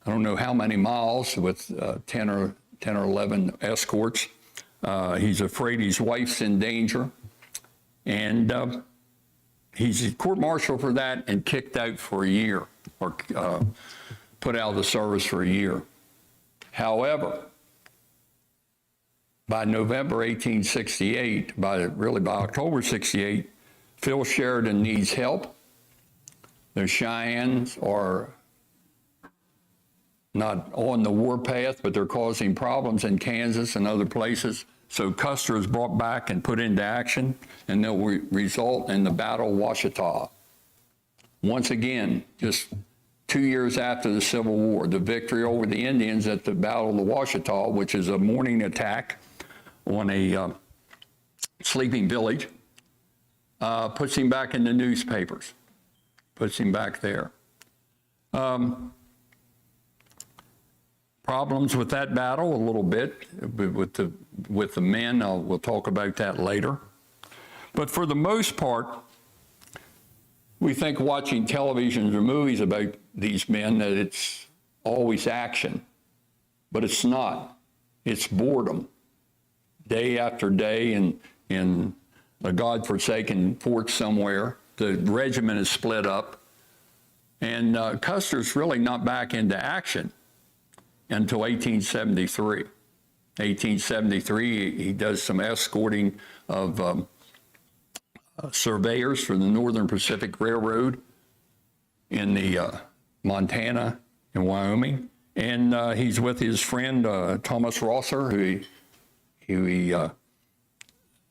I don't know how many miles with 10 or 11 escorts. He's afraid his wife's in danger. And he's court-martialed for that and kicked out for a year, or put out of the service for a year. However, by November 1868, by October 68, Phil Sheridan needs help. The Cheyennes are not on the warpath, but they're causing problems in Kansas and other places. So Custer is brought back and put into action, and they'll result in the Battle of Washita. Once again, just 2 years after the Civil War, the victory over the Indians at the Battle of Washita, which is a morning attack on a sleeping village, puts him back in the newspapers, puts him back there. Problems with that battle a little bit with the men. We'll talk about that later. But for the most part, we think watching television or movies about these men that it's always action, but it's not. It's boredom. Day after day in a godforsaken fort somewhere, the regiment is split up, and Custer's really not back into action until 1873. 1873, he does some escorting of surveyors for the Northern Pacific Railroad in the Montana and Wyoming. And he's with his friend Thomas Rosser, who he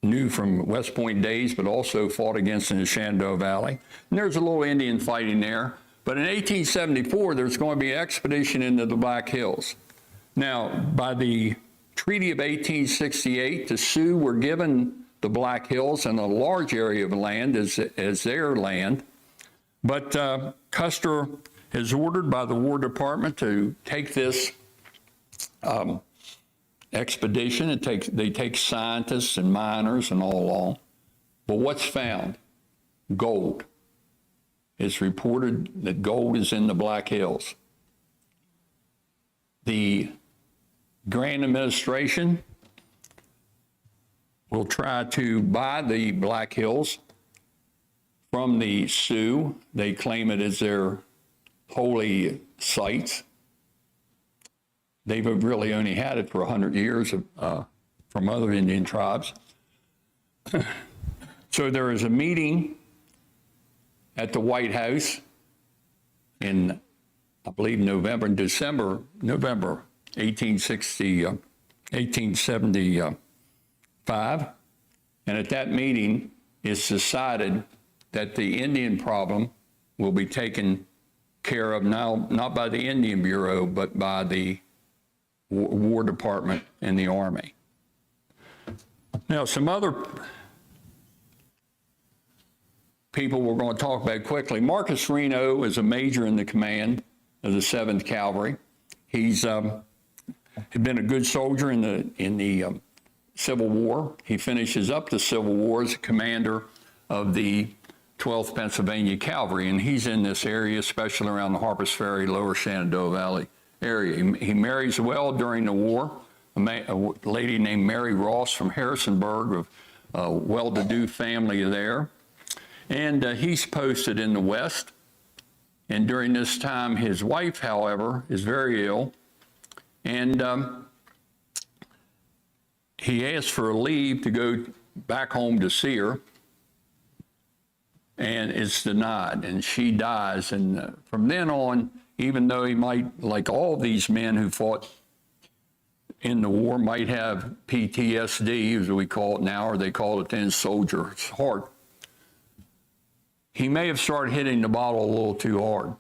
knew from West Point days, but also fought against in the Shenandoah Valley. And there's a little Indian fighting there. But in 1874, there's going to be an expedition into the Black Hills. Now, by the Treaty of 1868, the Sioux were given the Black Hills and a large area of land as their land. But Custer is ordered by the War Department to take this expedition. They take scientists and miners and all along. But what's found? Gold. It's reported that gold is in the Black Hills. The Grant administration will try to buy the Black Hills from the Sioux. They claim it as their holy sites. They've really only had it for 100 years from other Indian tribes. So there is a meeting at the White House in, I believe, November 1875. And at that meeting, it's decided that the Indian problem will be taken care of now, not by the Indian Bureau, but by the War Department and the Army. Now, some other people we're going to talk about quickly. Marcus Reno is a major in the command of the 7th Cavalry. He's had been a good soldier in the Civil War. He finishes up the Civil War as a commander of the 12th Pennsylvania Cavalry, and he's in this area, especially around the Harpers Ferry, Lower Shenandoah Valley area. He marries well during the war, a lady named Mary Ross from Harrisonburg, of a well-to-do family there. And he's posted in the West. And during this time, his wife, however, is very ill. And he asks for a leave to go back home to see her. And it's denied, and she dies. And from then on, even though he might, like all these men who fought in the war, might have PTSD, as we call it now, or they call it then soldier's heart, he may have started hitting the bottle a little too hard.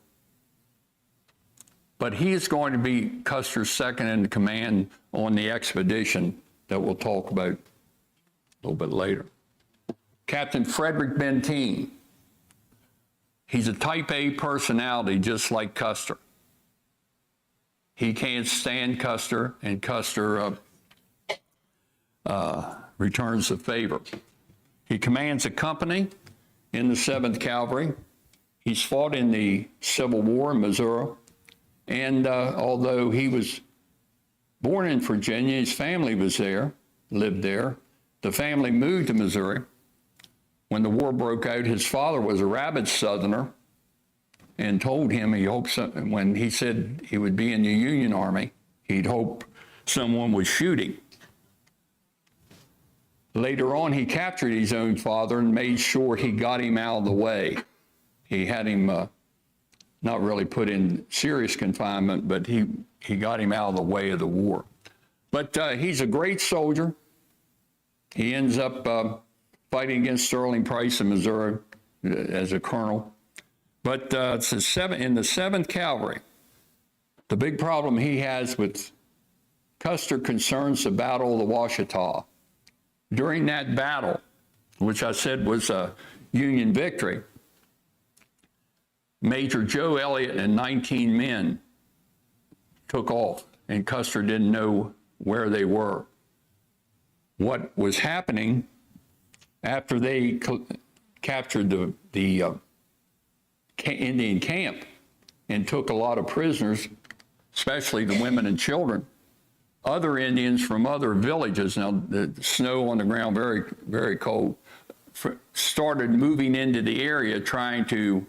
But he is going to be Custer's second in command on the expedition that we'll talk about a little bit later. Captain Frederick Benteen. He's a type A personality, just like Custer. He can't stand Custer, and Custer returns the favor. He commands a company in the 7th Cavalry. He's fought in the Civil War in Missouri, And although he was born in Virginia, his family was there, lived there. The family moved to Missouri. When the war broke out, his father was a rabid Southerner and told him he hoped, when he said he would be in the Union Army, he'd hope someone would shoot him. Later on, he captured his own father and made sure he got him out of the way. He had him not really put in serious confinement, but he got him out of the way of the war. But he's a great soldier. He ends up fighting against Sterling Price in Missouri as a colonel. But it's in the 7th Cavalry. The big problem he has with Custer concerns the Battle of the Washita. During that battle, which I said was a Union victory, Major Joe Elliott and 19 men took off, and Custer didn't know where they were. What was happening after they captured the Indian camp and took a lot of prisoners, especially the women and children, other Indians from other villages, now the snow on the ground, very, very cold, started moving into the area trying to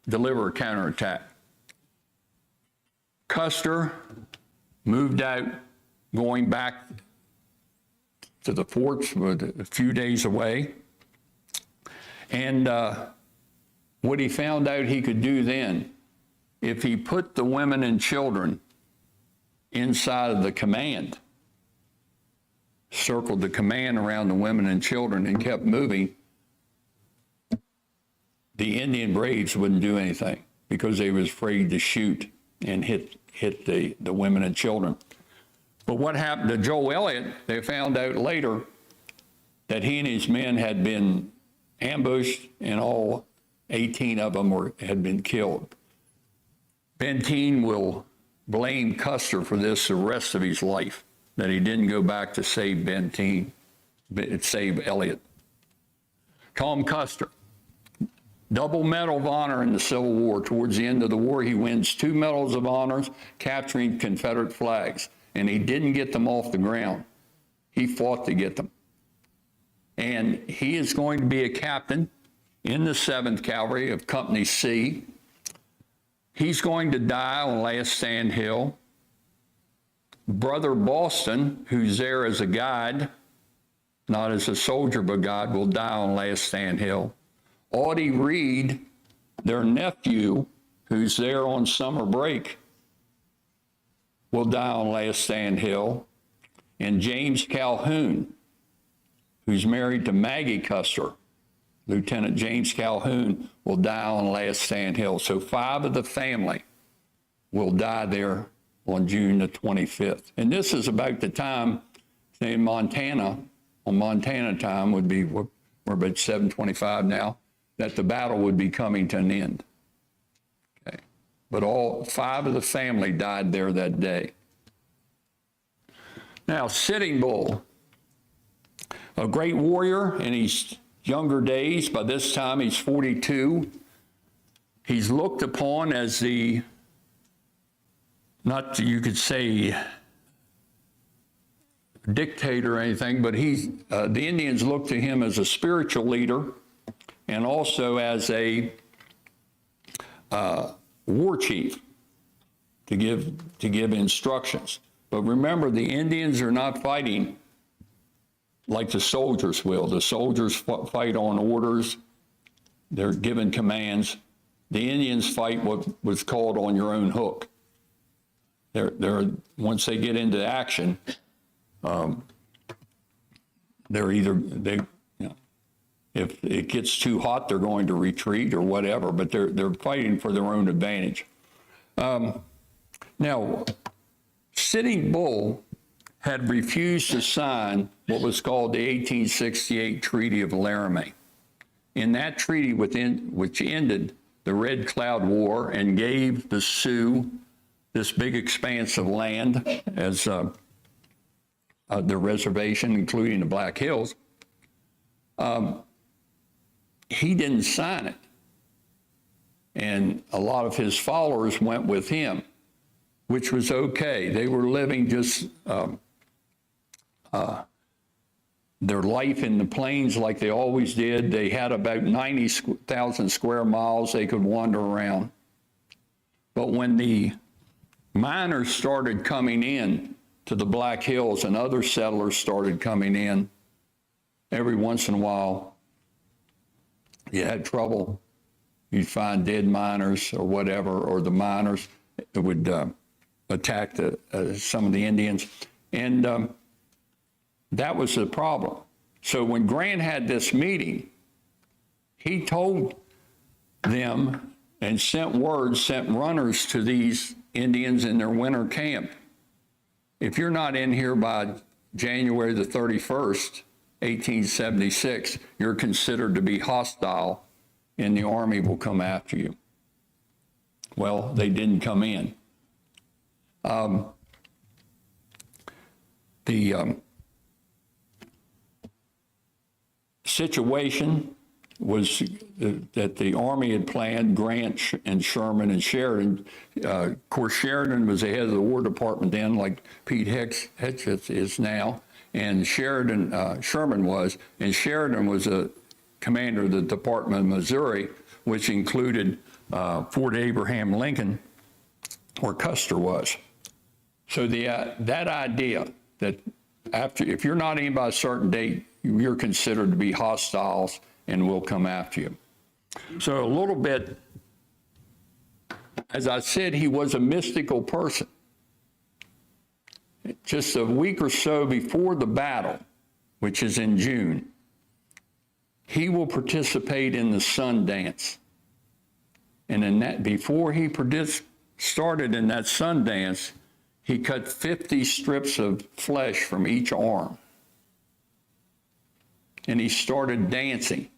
deliver a counterattack. Custer moved out, going back to the forts a few days away. And what he found out he could do then, if he put the women and children inside of the command, circled the command around the women and children and kept moving, the Indian braves wouldn't do anything because they was afraid to shoot and hit the women and children. But what happened to Joe Elliott, they found out later that he and his men had been ambushed and all 18 of them had been killed. Benteen will blame Custer for this the rest of his life, that he didn't go back to save Benteen, save Elliott. Tom Custer, double Medal of Honor in the Civil War. Towards the end of the war, he wins 2 Medals of Honor, capturing Confederate flags, and he didn't get them off the ground. He fought to get them. And he is going to be a captain in the 7th Cavalry of Company C. He's going to die on Last Stand Hill. Brother Boston, who's there as a guide, not as a soldier but guide, will die on Last Stand Hill. Audie Reed, their nephew, who's there on summer break, will die on Last Stand Hill. And James Calhoun, who's married to Maggie Custer, Lieutenant James Calhoun, will die on Last Stand Hill. So 5 of the family will die there on June the 25th. And this is about the time in Montana, on Montana time would be, we're about 7:25 now, that the battle would be coming to an end. Okay. But all 5 of the family died there that day. Now, Sitting Bull, a great warrior in his younger days. By this time, he's 42. He's looked upon as the, not you could say dictator or anything, but the Indians looked to him as a spiritual leader and also as a war chief to give instructions. But remember, the Indians are not fighting like the soldiers will. The soldiers fight on orders. They're given commands. The Indians fight what was called on your own hook. They're once they get into action, they're either, if it gets too hot, they're going to retreat or whatever, but they're fighting for their own advantage. Now, Sitting Bull had refused to sign what was called the 1868 Treaty of Laramie. In that treaty, which ended the Red Cloud War and gave the Sioux this big expanse of land as the reservation, including the Black Hills, he didn't sign it. and a lot of his followers went with him, which was okay. They were living just their life in the plains like they always did. They had about 90,000 square miles they could wander around. But when the miners started coming in to the Black Hills and other settlers started coming in, every once in a while, you had trouble. You'd find dead miners or whatever, or the miners would attack some of the Indians. And that was the problem. So when Grant had this meeting, he told them and sent runners to these Indians in their winter camp. If you're not in here by January the 31st, 1876, you're considered to be hostile and the army will come after you. Well, they didn't come in. The situation was that the Army had planned, Grant and Sherman and Sheridan. Of course, Sheridan was the head of the War Department then, like Pete Hitchens is now, and Sherman was, and Sheridan was a commander of the Department of Missouri, which included Fort Abraham Lincoln, where Custer was. So that idea that if you're not in by a certain date, you're considered to be hostiles and will come after you. So a little bit, as I said, he was a mystical person. Just a week or so before the battle, which is in June, he will participate in the sun dance. And in that, before he started in that sun dance, he cut 50 strips of flesh from each arm. And he started dancing.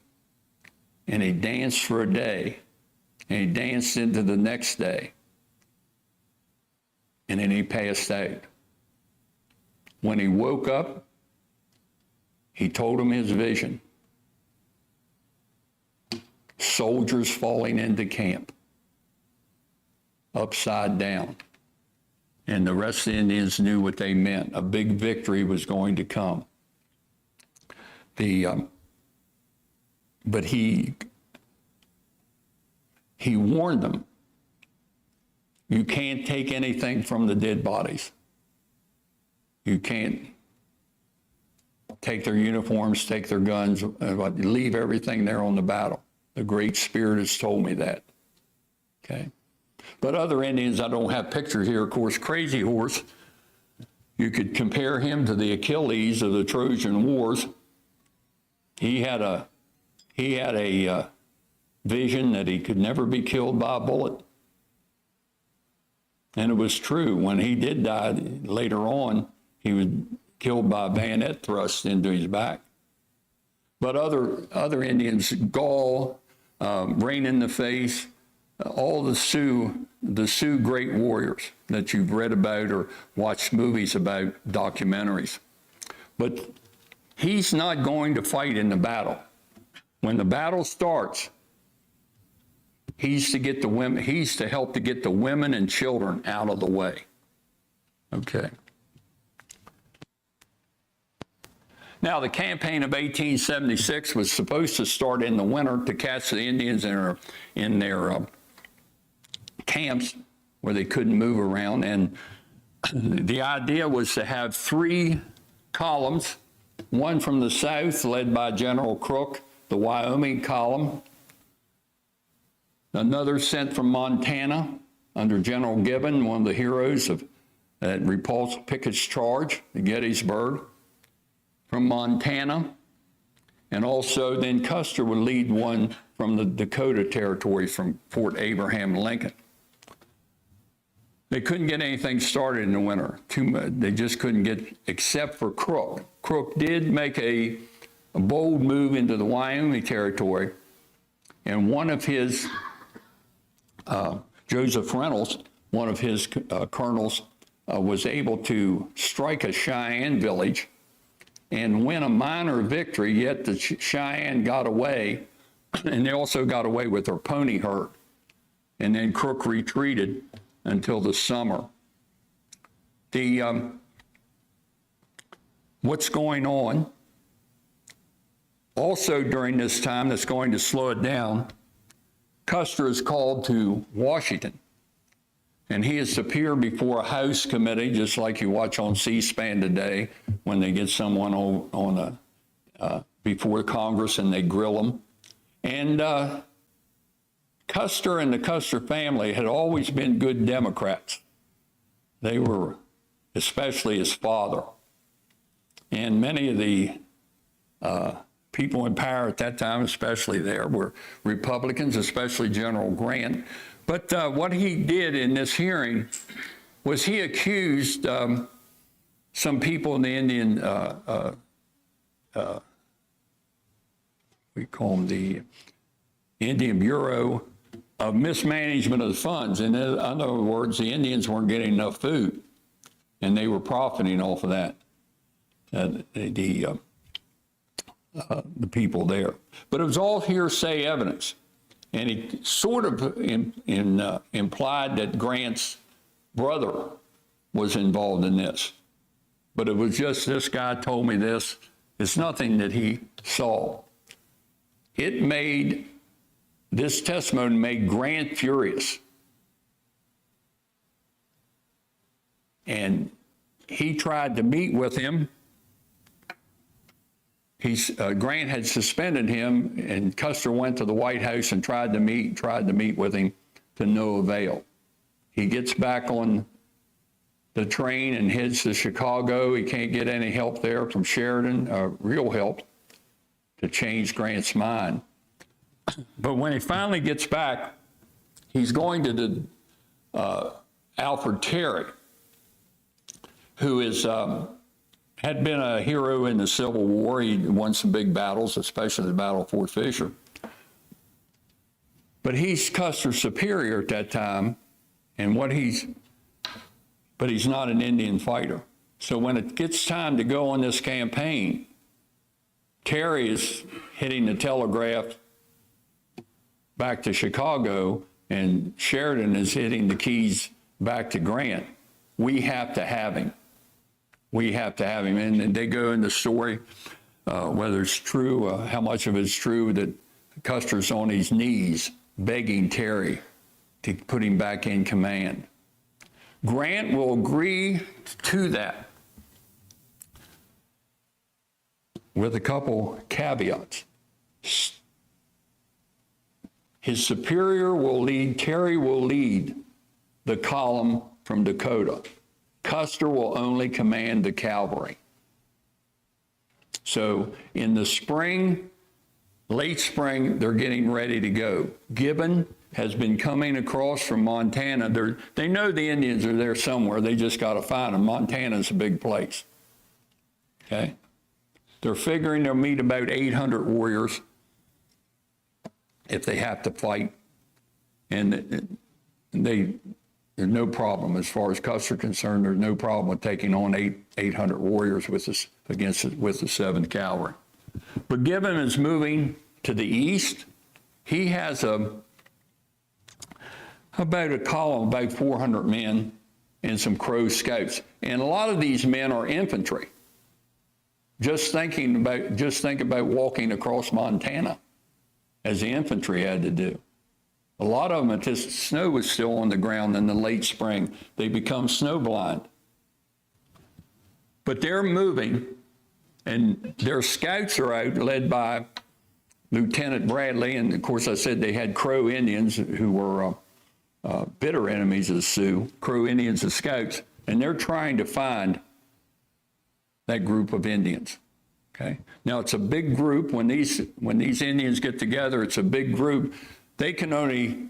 And he danced for a day. And he danced into the next day. And then he passed out. When he woke up, he told him his vision. Soldiers falling into camp, upside down. And the rest of the Indians knew what they meant. A big victory was going to come. But he warned them, you can't take anything from the dead bodies. You can't take their uniforms, take their guns, leave everything there on the battle. The Great Spirit has told me that. Okay. But other Indians, I don't have pictures here. Of course, Crazy Horse, you could compare him to the Achilles of the Trojan Wars. He had a vision that he could never be killed by a bullet. And it was true. When he did die later on, he was killed by a bayonet thrust into his back. But other Indians, Gall, Rain in the Face, all the Sioux great warriors that you've read about or watched movies about, documentaries. But he's not going to fight in the battle. When the battle starts, he's to help to get the women and children out of the way. Okay. Now, the campaign of 1876 was supposed to start in the winter to catch the Indians in their camps where they couldn't move around. And the idea was to have 3 columns, one from the south led by General Crook, the Wyoming column, another sent from Montana under General Gibbon, one of the heroes that repulsed Pickett's charge at Gettysburg, from Montana, and also then Custer would lead one from the Dakota Territory from Fort Abraham Lincoln. They couldn't get anything started in the winter. They just couldn't get, except for Crook. Crook did make a bold move into the Wyoming Territory, and one of his, Joseph Reynolds, one of his colonels, was able to strike a Cheyenne village and win a minor victory, yet the Cheyenne got away, and they also got away with their pony herd. and then Crook retreated until the summer. What's going on also during this time that's going to slow it down, Custer is called to Washington, and he is to appear before a House committee, just like you watch on C-SPAN today when they get someone before Congress and they grill them. And Custer and the Custer family had always been good Democrats. They were, especially his father. And many of the people in power at that time, especially there, were Republicans, especially General Grant. But what he did in this hearing was he accused some people in the Indian, we call them the Indian Bureau, of mismanagement of the funds. In other words, the Indians weren't getting enough food, and they were profiting off of that, the people there. But it was all hearsay evidence, and he sort of implied that Grant's brother was involved in this. But it was just, this guy told me this. It's nothing that he saw. This testimony made Grant furious. And he tried to meet with him. Grant had suspended him, and Custer went to the White House and tried to meet with him, to no avail. He gets back on the train and heads to Chicago. He can't get any help there from Sheridan, real help, to change Grant's mind. But when he finally gets back, he's going to Alfred Terry, who had been a hero in the Civil War. He won some big battles, especially the Battle of Fort Fisher. But he's Custer's superior at that time, but he's not an Indian fighter. So when it gets time to go on this campaign, Terry is hitting the telegraph back to Chicago, and Sheridan is hitting the keys back to Grant. We have to have him. We have to have him. And they go in the story, whether it's true, how much of it's true, that Custer's on his knees begging Terry to put him back in command. Grant will agree to that with a couple caveats. His superior will lead, Terry will lead the column from Dakota. Custer will only command the cavalry. So in the spring, late spring, they're getting ready to go. Gibbon has been coming across from Montana. They know the Indians are there somewhere. They just got to find them. Montana's a big place. Okay? They're figuring they'll meet about 800 warriors if they have to fight. And there's no problem, as far as Custer concerned, there's no problem with taking on 800 warriors with the 7th Cavalry. But Gibbon is moving to the east. He has about a column, about 400 men and some Crow scouts. And a lot of these men are infantry. Just think about walking across Montana, as the infantry had to do. A lot of them, the snow was still on the ground in the late spring. They become snowblind. But they're moving, and their scouts are out, led by Lieutenant Bradley. And of course, I said they had Crow Indians who were bitter enemies of the Sioux, Crow Indians as scouts, and they're trying to find that group of Indians. Okay. Now it's a big group. When these Indians get together, it's a big group. They can only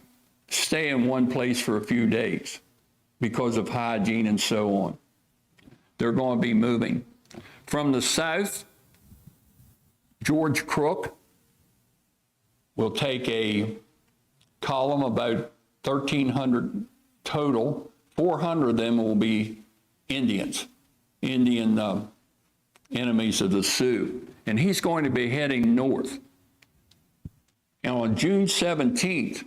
stay in one place for a few days because of hygiene and so on. They're going to be moving. From the south, George Crook will take a column, about 1,300 total. 400 of them will be Indian enemies of the Sioux. And he's going to be heading north. And on June 17th,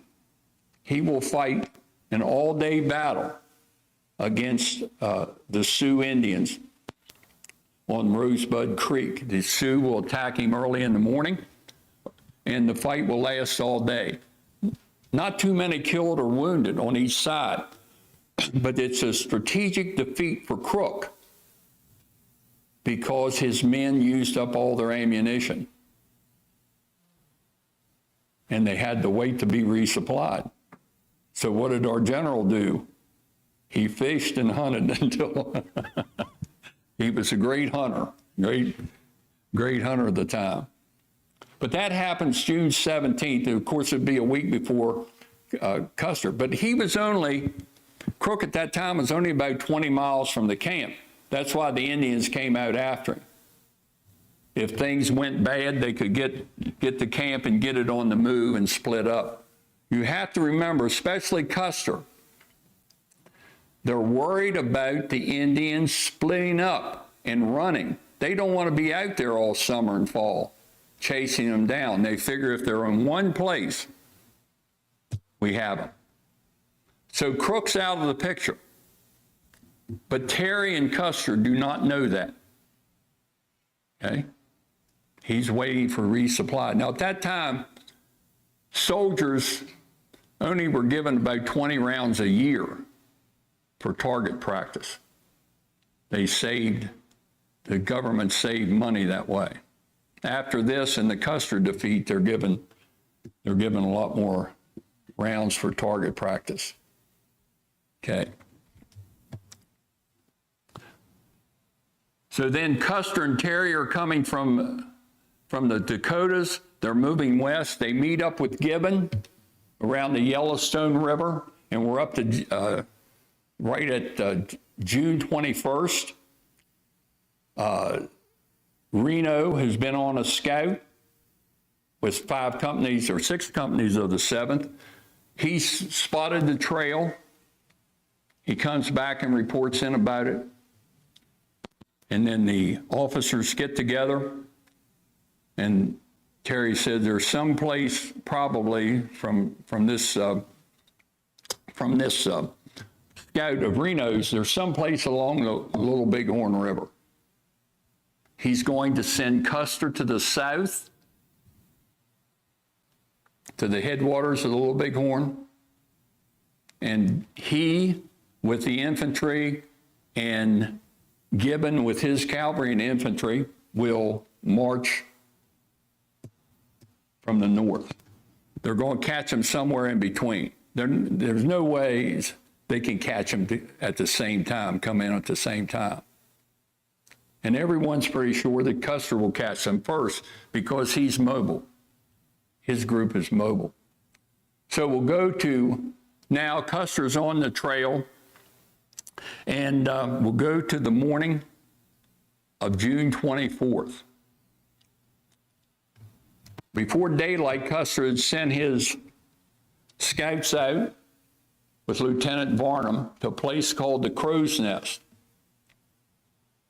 he will fight an all-day battle against the Sioux Indians on Rosebud Creek. The Sioux will attack him early in the morning, and the fight will last all day. Not too many killed or wounded on each side, but it's a strategic defeat for Crook because his men used up all their ammunition, and they had to wait to be resupplied. So what did our general do? He fished and hunted until he was a great hunter, great hunter at the time. But that happens June 17th. Of course, it'd be a week before Custer. But he was only, Crook at that time was only about 20 miles from the camp. That's why the Indians came out after him. If things went bad, they could get the camp and get it on the move and split up. You have to remember, especially Custer, they're worried about the Indians splitting up and running. They don't want to be out there all summer and fall chasing them down. They figure if they're in one place, we have them. So Crook's out of the picture. But Terry and Custer do not know that. Okay? He's waiting for resupply. Now, at that time, soldiers only were given about 20 rounds a year for target practice. The government saved money that way. After this and the Custer defeat, they're given a lot more rounds for target practice. Okay. So then Custer and Terry are coming from the Dakotas. They're moving west. They meet up with Gibbon around the Yellowstone River, and we're up to right at June 21st. Reno has been on a scout with 5 companies or 6 companies of the 7th. He's spotted the trail. He comes back and reports in about it. And then the officers get together, and Terry said there's some place probably from this scout of Reno's, there's some place along the Little Bighorn River. He's going to send Custer to the south, to the headwaters of the Little Bighorn, and he, with the infantry, and Gibbon, with his cavalry and infantry, will march from the north. They're going to catch him somewhere in between. There's no ways they can catch him at the same time, come in at the same time. And everyone's pretty sure that Custer will catch them first because he's mobile. His group is mobile. So we'll go to, now Custer's on the trail, and we'll go to the morning of June 24th. Before daylight, Custer had sent his scouts out with Lieutenant Varnum to a place called the Crow's Nest.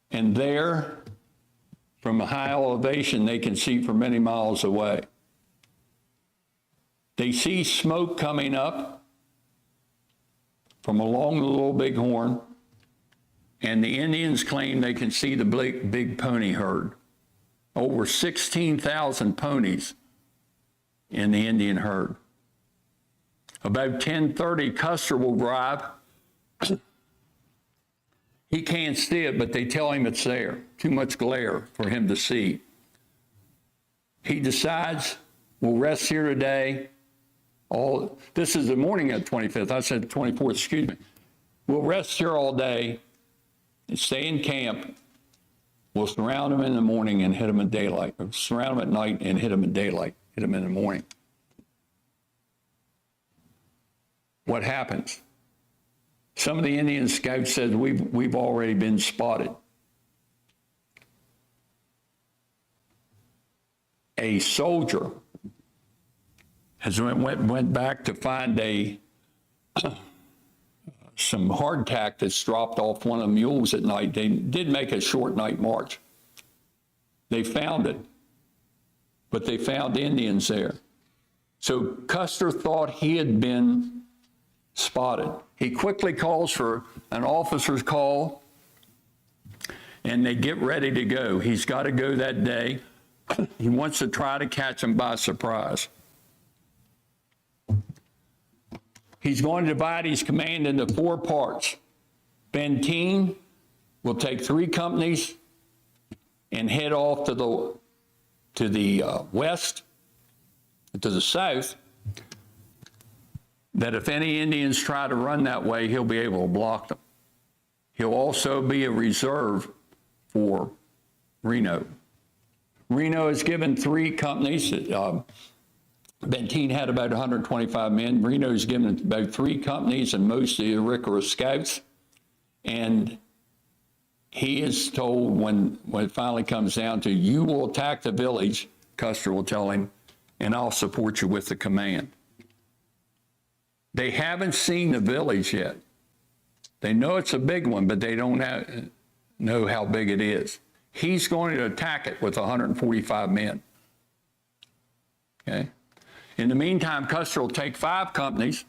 And there, from a high elevation, they can see for many miles away. They see smoke coming up from along the Little Bighorn, and the Indians claim they can see the big pony herd. Over 16,000 ponies in the Indian herd. About 10:30, Custer will drive. He can't see it, but they tell him it's there. Too much glare for him to see. He decides, we'll rest here today. This is the morning of the 25th. I said 24th, excuse me. We'll rest here all day and stay in camp. We'll surround them in the morning and hit them at daylight. Or surround them at night and hit them at daylight. Hit them in the morning. What happens? Some of the Indian scouts said, we've already been spotted. A soldier has went back to find some hardtack that's dropped off one of the mules at night. They did make a short night march. They found it, but they found Indians there. So Custer thought he had been spotted. He quickly calls for an officer's call, and they get ready to go. He's got to go that day. He wants to try to catch them by surprise. He's going to divide his command into 4 parts. Benteen will take 3 companies and head off to the west, to the south, that if any Indians try to run that way, he'll be able to block them. He'll also be a reserve for Reno. Reno is given 3 companies. Benteen had about 125 men. Reno is given about 3 companies and most of the Arikara scouts. And he is told when it finally comes down to, you will attack the village, Custer will tell him, and I'll support you with the command. They haven't seen the village yet. They know it's a big one, but they don't know how big it is. He's going to attack it with 145 men. Okay. In the meantime, Custer will take 5 companies,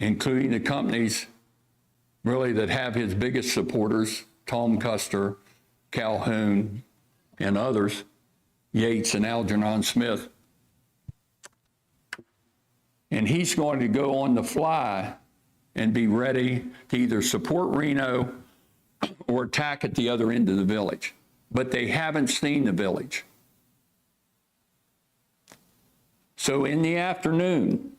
including the companies really that have his biggest supporters, Tom Custer, Calhoun, and others, Yates and Algernon Smith. And he's going to go on the fly and be ready to either support Reno or attack at the other end of the village. But they haven't seen the village. So in the afternoon,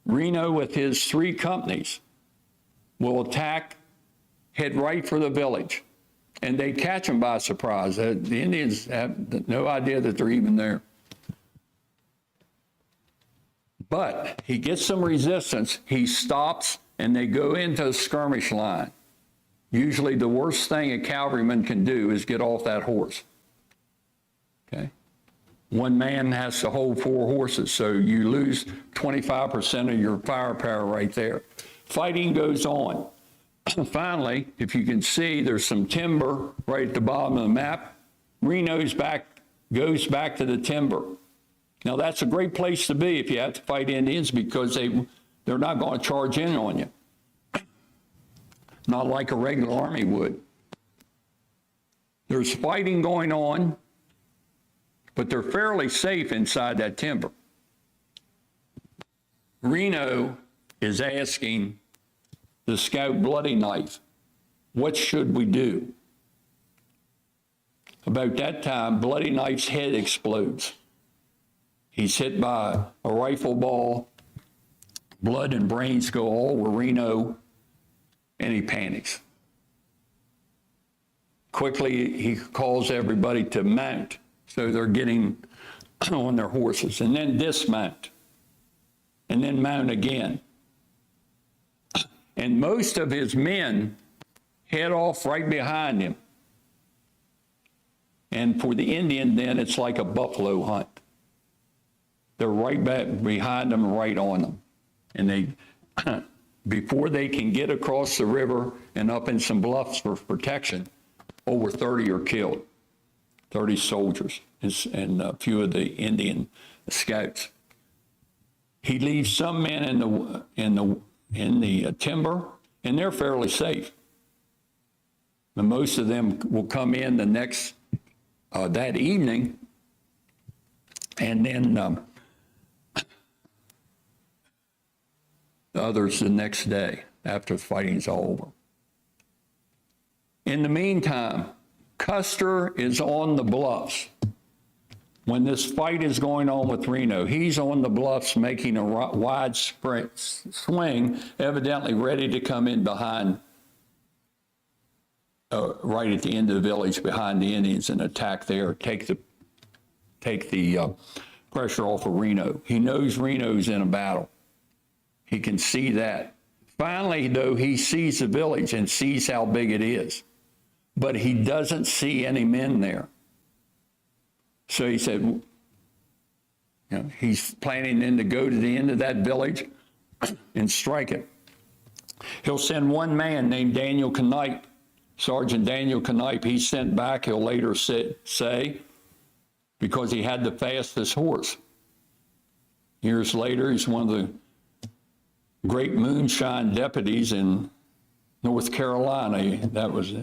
Reno with his 3 companies will attack, head right for the village, and they catch them by surprise. The Indians have no idea that they're even there. But he gets some resistance, he stops, and they go into a skirmish line. Usually the worst thing a cavalryman can do is get off that horse. Okay? One man has to hold 4 horses, so you lose 25% of your firepower right there. Fighting goes on. Finally, if you can see, there's some timber right at the bottom of the map. Reno's goes back to the timber. Now, that's a great place to be if you have to fight Indians, because they're not going to charge in on you. Not like a regular army would. There's fighting going on, but they're fairly safe inside that timber. Reno is asking the scout Bloody Knife, what should we do? About that time, Bloody Knife's head explodes. He's hit by a rifle ball, blood and brains go all over Reno, and he panics. Quickly, he calls everybody to mount, so they're getting on their horses, and then dismount, and then mount again. And most of his men head off right behind him. And for the Indian, then, it's like a buffalo hunt. They're right back behind them, right on them. And they, before they can get across the river and up in some bluffs for protection, over 30 are killed, 30 soldiers and a few of the Indian scouts. He leaves some men in the timber, and they're fairly safe. And most of them will come in the next, that evening, and then the others the next day after the fighting's all over. In the meantime, Custer is on the bluffs. When this fight is going on with Reno, he's on the bluffs making a wide swing, evidently ready to come in behind, right at the end of the village behind the Indians and attack there, take the pressure off of Reno. He knows Reno's in a battle. He can see that. Finally, though, he sees the village and sees how big it is, but he doesn't see any men there. So he said, he's planning then to go to the end of that village and strike it. He'll send one man named Daniel Knipe, Sergeant Daniel Knipe. He's sent back, he'll later say, because he had the fastest horse. Years later, he's one of the great moonshine deputies in North Carolina. That was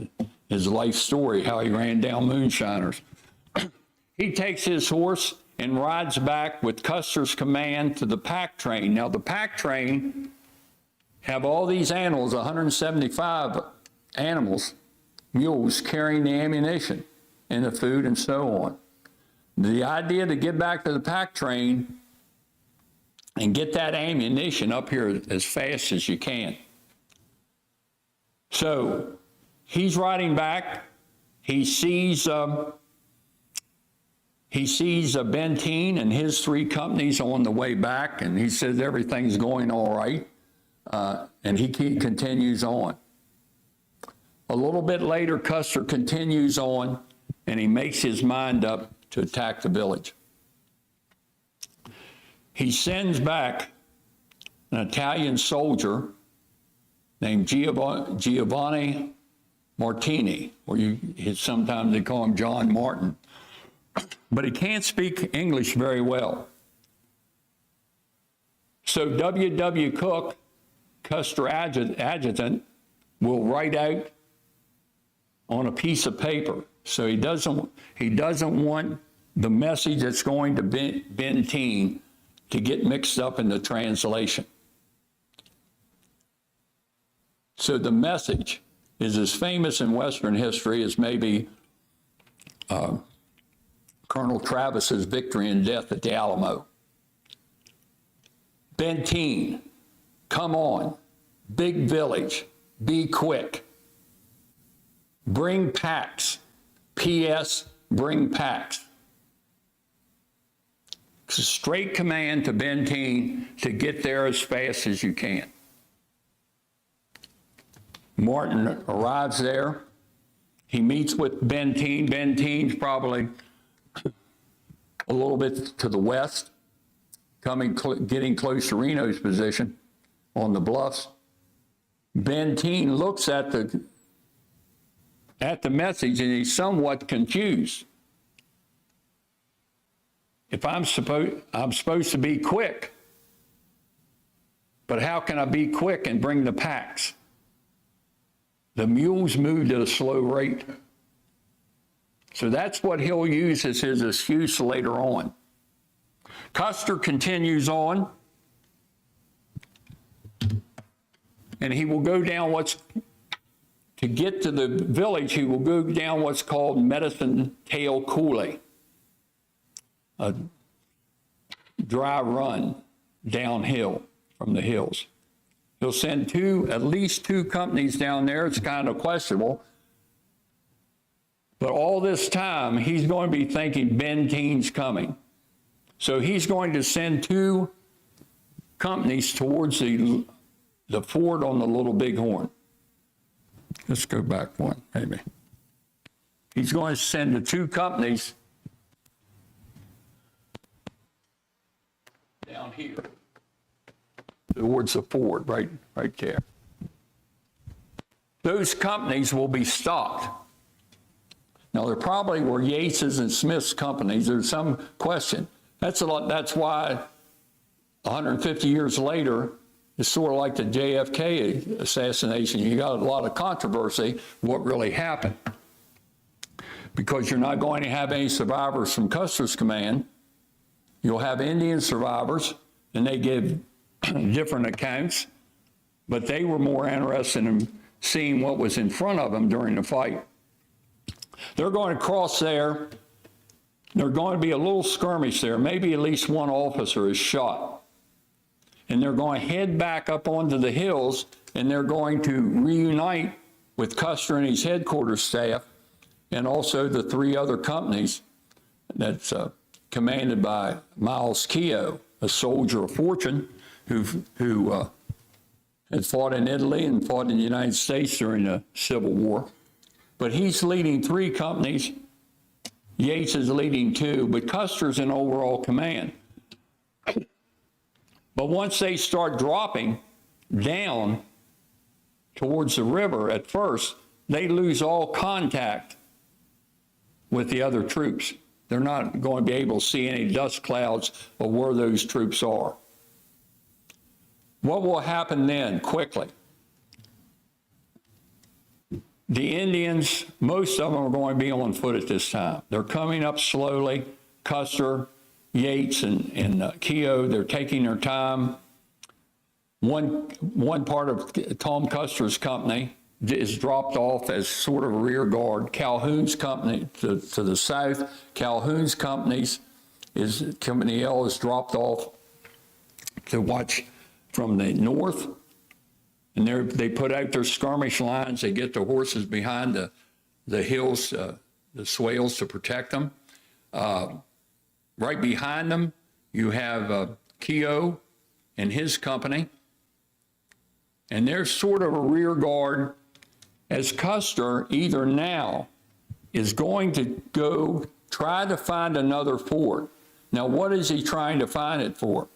his life story, how he ran down moonshiners. He takes his horse and rides back with Custer's command to the pack train. Now, the pack train have all these animals, 175 animals, mules carrying the ammunition and the food and so on. The idea to get back to the pack train and get that ammunition up here as fast as you can. So he's riding back. He sees Benteen and his 3 companies on the way back, and he says everything's going all right, and he continues on. A little bit later, Custer continues on, and he makes his mind up to attack the village. He sends back an Italian soldier named Giovanni Martini, or sometimes they call him John Martin, but he can't speak English very well. So W.W. Cook, Custer adjutant, will write out on a piece of paper. So he doesn't want the message that's going to Benteen to get mixed up in the translation. So the message is as famous in Western history as maybe Colonel Travis's victory and death at the Alamo. Benteen, come on, big village, be quick. Bring packs. P.S. Bring packs. It's a straight command to Benteen to get there as fast as you can. Martin arrives there. He meets with Benteen. Benteen's probably a little bit to the west, getting close to Reno's position on the bluffs. Benteen looks at the message and he's somewhat confused. If I'm supposed to be quick, but how can I be quick and bring the packs? The mules moved at a slow rate. So that's what he'll use as his excuse later on. Custer continues on, and he will go down to get to the village, he will go down what's called Medicine Tail Coulee, a dry run downhill from the hills. He'll send at least two companies down there. It's kind of questionable. But all this time, he's going to be thinking Benteen's coming. So he's going to send 2 companies towards the ford on the Little Bighorn. Let's go back one, maybe. He's going to send the 2 companies down here towards the ford, right there. Those companies will be stopped. Now, there probably were Yates's and Smith's companies. There's some question. That's why 150 years later, it's sort of like the JFK assassination. You got a lot of controversy what really happened, because you're not going to have any survivors from Custer's command. You'll have Indian survivors, and they give different accounts, but they were more interested in seeing what was in front of them during the fight. They're going to cross there. There's going to be a little skirmish there. Maybe at least one officer is shot. And they're going to head back up onto the hills, and they're going to reunite with Custer and his headquarters staff, and also the 3 other companies that's commanded by Miles Keogh, a soldier of fortune who had fought in Italy and fought in the United States during the Civil War. But he's leading 3 companies. Yates is leading 2, but Custer's in overall command. But once they start dropping down towards the river at first, they lose all contact with the other troops. They're not going to be able to see any dust clouds of where those troops are. What will happen then quickly? The Indians, most of them are going to be on foot at this time. They're coming up slowly. Custer, Yates, and Keogh, they're taking their time. One part of Tom Custer's company is dropped off as sort of a rear guard. Calhoun's company to the south, Calhoun's company L is dropped off to watch from the north. And they put out their skirmish lines. They get the horses behind the hills, the swales to protect them. Right behind them, you have Keogh and his company. And they're sort of a rear guard as Custer either now is going to go try to find another ford. Now, what is he trying to find it for?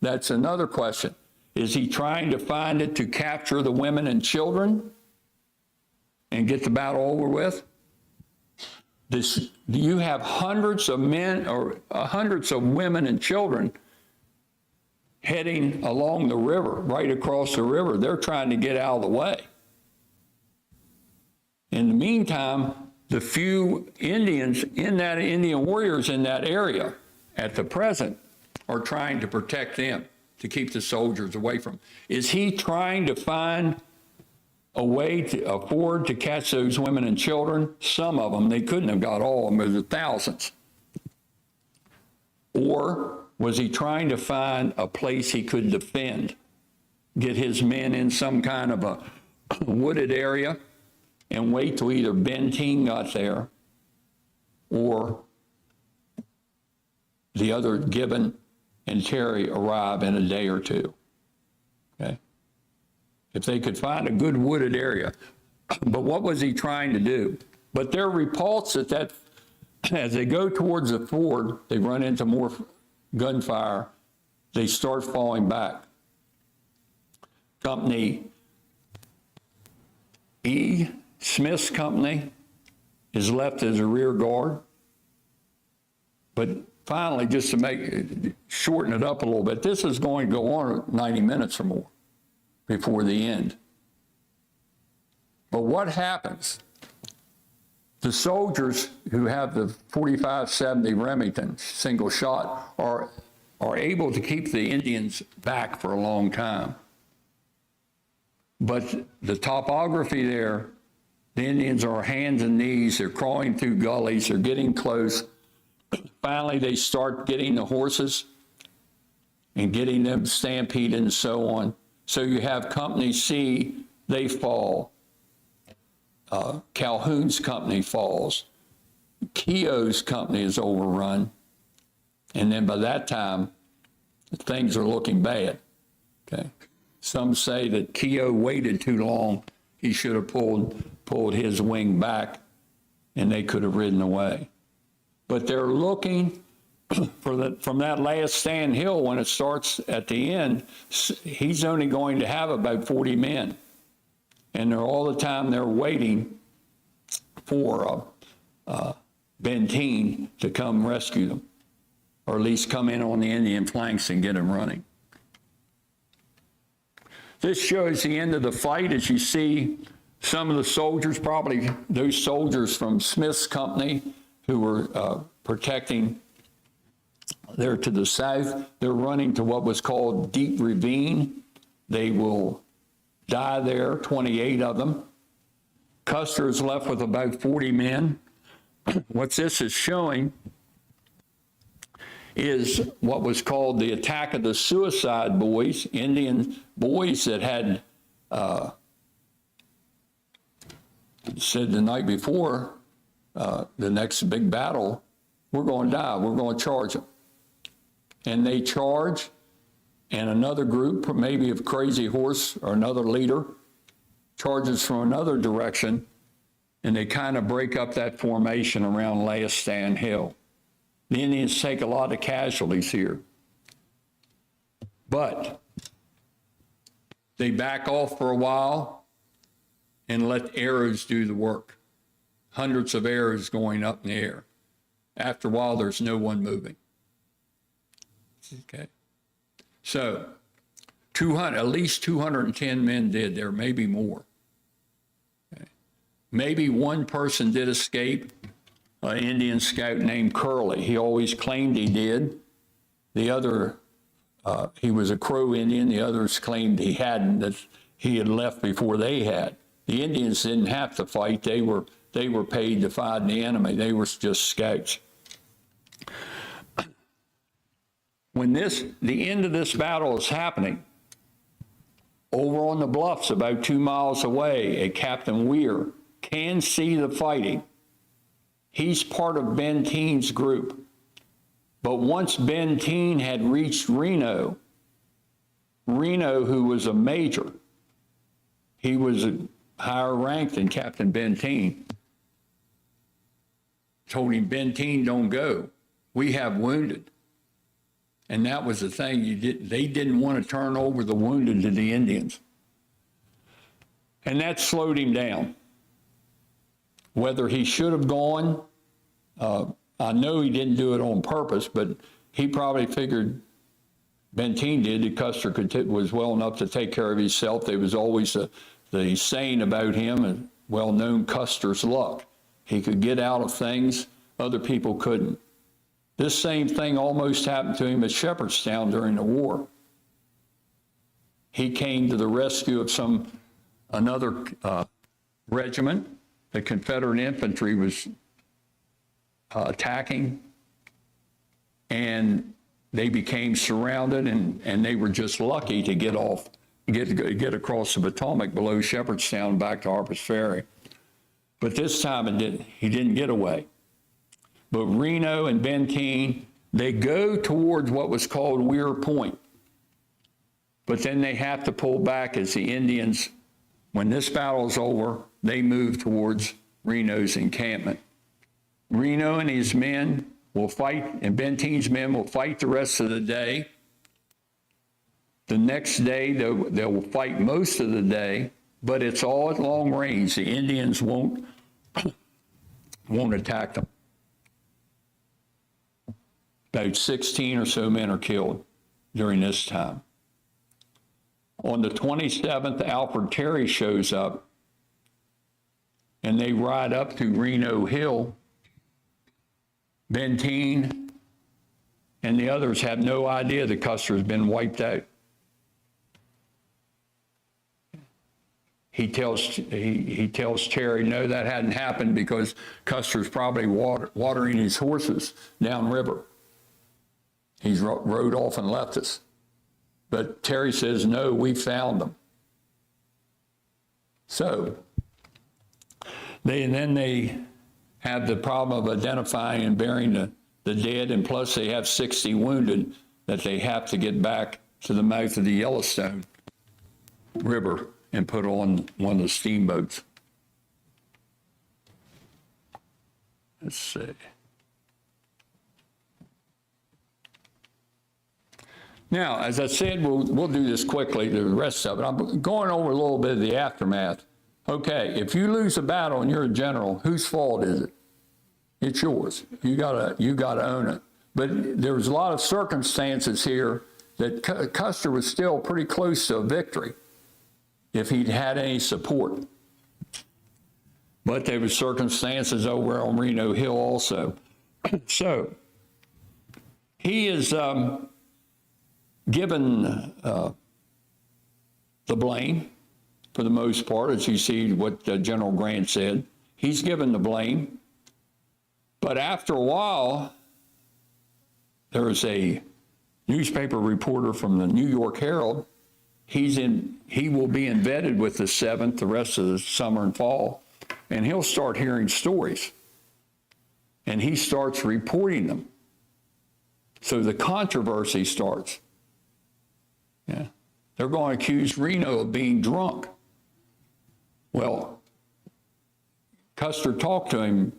That's another question. Is he trying to find it to capture the women and children and get the battle over with? You have hundreds of men or hundreds of women and children heading along the river, right across the river. They're trying to get out of the way. In the meantime, the few Indians Indian warriors in that area at the present are trying to protect them, to keep the soldiers away from. Is he trying to find a way to afford to catch those women and children? Some of them, they couldn't have got all of them, there's thousands. Or was he trying to find a place he could defend, get his men in some kind of a wooded area and wait till either Benteen got there or the other Gibbon and Terry arrive in a day or two, okay? If they could find a good wooded area. But what was he trying to do? But their repulse at that, as they go towards the ford, they run into more gunfire, they start falling back. Company E, Smith's company, is left as a rear guard. But finally, just to shorten it up a little bit, this is going to go on 90 minutes or more before the end. But what happens? The soldiers who have the 45-70 Remington single shot are able to keep the Indians back for a long time. But the topography there, the Indians are hands and knees, they're crawling through gullies, they're getting close. Finally, they start getting the horses and getting them stampeded and so on. So you have Company C, they fall. Calhoun's company falls. Keogh's company is overrun. And then by that time, things are looking bad. Okay. Some say that Keogh waited too long. He should have pulled his wing back and they could have ridden away. But they're looking from that last stand hill when it starts at the end, he's only going to have about 40 men. And they're all the time they're waiting for Benteen to come rescue them, or at least come in on the Indian flanks and get them running. This shows the end of the fight. As you see, some of the soldiers, probably those soldiers from Smith's company who were protecting there to the south, they're running to what was called Deep Ravine. They will die there, 28 of them. Custer is left with about 40 men. What this is showing is what was called the attack of the suicide boys, Indian boys that had said the night before, the next big battle, we're going to die, we're going to charge them. And they charge, and another group, maybe of Crazy Horse or another leader, charges from another direction, and they kind of break up that formation around Last Stand Hill. The Indians take a lot of casualties here. But they back off for a while and let arrows do the work. Hundreds of arrows going up in the air. After a while, there's no one moving. Okay. So 200, at least 210 men did. There may be more. Okay. Maybe one person did escape, an Indian scout named Curley. He always claimed he did. The other, he was a Crow Indian. The others claimed he hadn't, that he had left before they had. The Indians didn't have to fight. They were paid to fight the enemy. They were just scouts. When the end of this battle is happening, over on the bluffs about 2 miles away, a Captain Weir can see the fighting. He's part of Benteen's group. But once Benteen had reached Reno, who was a major, he was a higher ranked than Captain Benteen, told him, Benteen, don't go. We have wounded. And that was the thing. They didn't want to turn over the wounded to the Indians. And that slowed him down. Whether he should have gone, I know he didn't do it on purpose, but he probably figured, Benteen did, that Custer was well enough to take care of himself. There was always the saying about him, well-known Custer's luck. He could get out of things other people couldn't. This same thing almost happened to him at Shepherdstown during the war. He came to the rescue of another regiment. The Confederate infantry was attacking, and they became surrounded, and they were just lucky to get across the Potomac below Shepherdstown back to Harper's Ferry. But this time he didn't get away. But Reno and Benteen, they go towards what was called Weir Point. But then they have to pull back as the Indians, when this battle is over, they move towards Reno's encampment. Reno and his men will fight, and Benteen's men will fight the rest of the day. The next day, they'll fight most of the day, but it's all at long range. The Indians won't attack them. About 16 or so men are killed during this time. On the 27th, Alfred Terry shows up, and they ride up to Reno Hill. Benteen and the others have no idea that Custer's been wiped out. He tells Terry, no, that hadn't happened because Custer's probably watering his horses downriver. He's rode off and left us. But Terry says, no, we found them. So they have the problem of identifying and burying the dead, and plus they have 60 wounded that they have to get back to the mouth of the Yellowstone River and put on one of the steamboats. Let's see. Now, as I said, we'll do this quickly, the rest of it. I'm going over a little bit of the aftermath. Okay, if you lose a battle and you're a general, whose fault is it? It's yours. You gotta own it. But there was a lot of circumstances here that Custer was still pretty close to a victory if he'd had any support. But there were circumstances over on Reno Hill also. So he is given the blame for the most part, as you see what General Grant said. He's given the blame. But after a while, there was a newspaper reporter from the New York Herald. He will be embedded with the 7th the rest of the summer and fall, and he'll start hearing stories. And he starts reporting them. So the controversy starts. Yeah. They're going to accuse Reno of being drunk. Well, Custer talked to him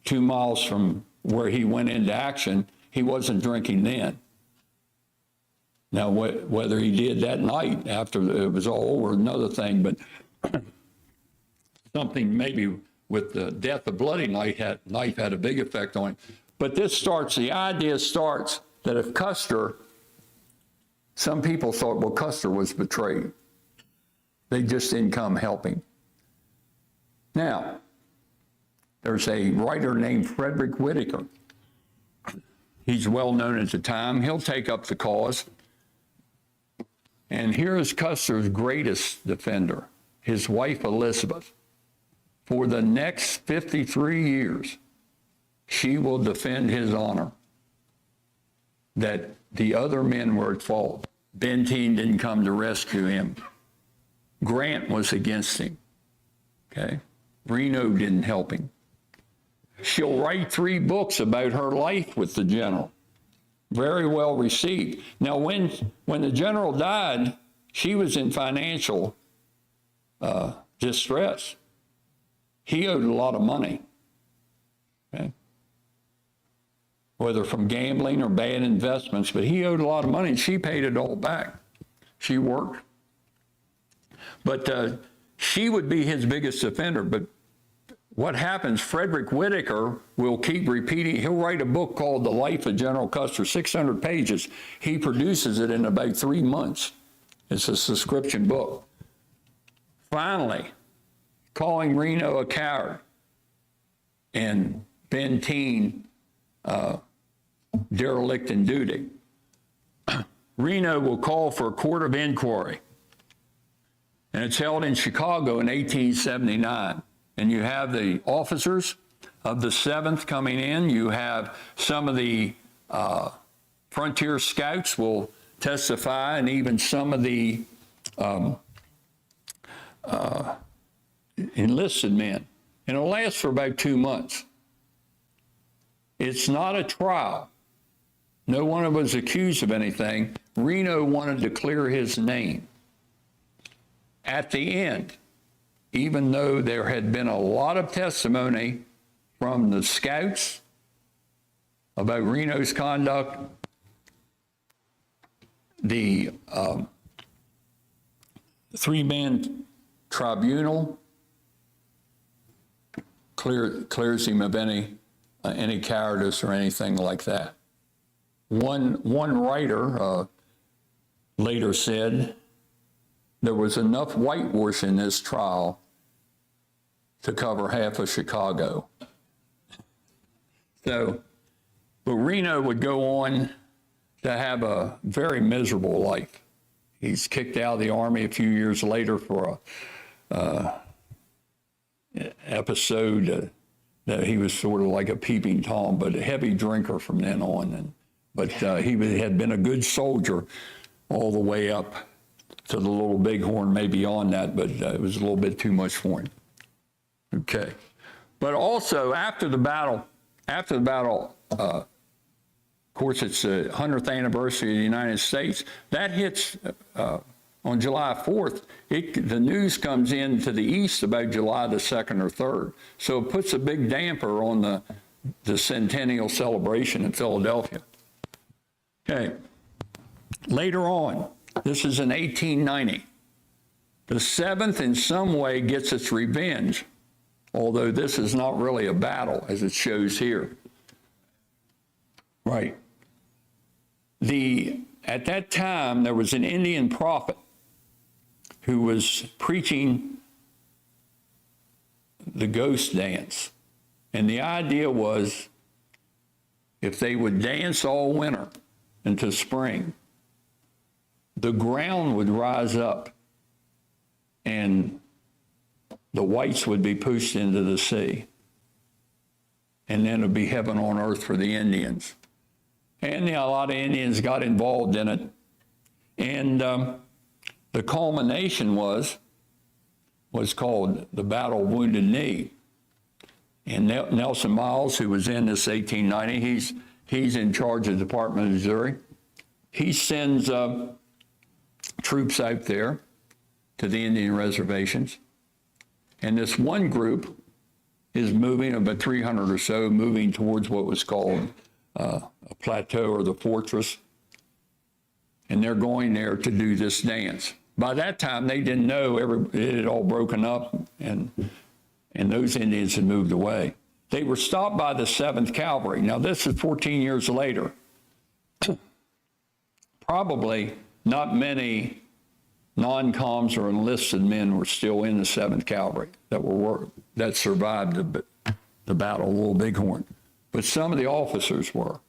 2 miles from where he went into action. He wasn't drinking then. Now, whether he did that night after it was all over, another thing, but something maybe with the death of Bloody Knife had a big effect on him. But the idea starts that if Custer Some people thought, well, Custer was betrayed. They just didn't come helping. Now, there's a writer named Frederick Whitaker. He's well known at the time. He'll take up the cause. And here is Custer's greatest defender, his wife Elizabeth. For the next 53 years, she will defend his honor that the other men were at fault. Benteen didn't come to rescue him. Grant was against him. Okay? Reno didn't help him. She'll write 3 books about her life with the general. Very well received. Now, when the general died, she was in financial distress. He owed a lot of money, okay? Whether from gambling or bad investments, but he owed a lot of money, and she paid it all back. She worked. But she would be his biggest offender. But what happens, Frederick Whitaker will keep repeating. He'll write a book called The Life of General Custer, 600 pages. He produces it in about 3 months. It's a subscription book. Finally, calling Reno a coward and Benteen derelict in duty. Reno will call for a court of inquiry, and it's held in Chicago in 1879. And you have the officers of the 7th coming in. You have some of the frontier scouts will testify, and even some of the enlisted men. And it'll last for about 2 months. It's not a trial. No one was accused of anything. Reno wanted to clear his name. At the end, even though there had been a lot of testimony from the scouts about Reno's conduct, the 3-man tribunal clears him of any cowardice or anything like that. One writer later said there was enough whitewash in this trial to cover half of Chicago. So, but Reno would go on to have a very miserable life. He's kicked out of the Army a few years later for a episode that he was sort of like a peeping Tom, but a heavy drinker from then on. But he had been a good soldier all the way up to the Little Bighorn, maybe beyond that, but it was a little bit too much for him. Okay. But also after the battle, of course, it's the 100th anniversary of the United States. That hits on July 4th. The news comes in to the east about July the 2nd or 3rd. So it puts a big damper on the centennial celebration in Philadelphia. Okay. Later on, this is in 1890. The 7th in some way gets its revenge, although this is not really a battle as it shows here. Right. At that time, there was an Indian prophet who was preaching the ghost dance. And the idea was if they would dance all winter into spring, the ground would rise up and the whites would be pushed into the sea. And then it would be heaven on earth for the Indians. And a lot of Indians got involved in it. And the culmination was called the Battle of Wounded Knee. And Nelson Miles, who was in this 1890, he's in charge of the Department of Missouri. He sends troops out there to the Indian reservations. And this one group is moving, about 300 or so, moving towards what was called a plateau or the fortress. And they're going there to do this dance. By that time, they didn't know it had all broken up, and those Indians had moved away. They were stopped by the 7th Cavalry. Now, this is 14 years later. Probably not many non-coms or enlisted men were still in the 7th Cavalry that survived the Battle of Little Bighorn. But some of the officers were.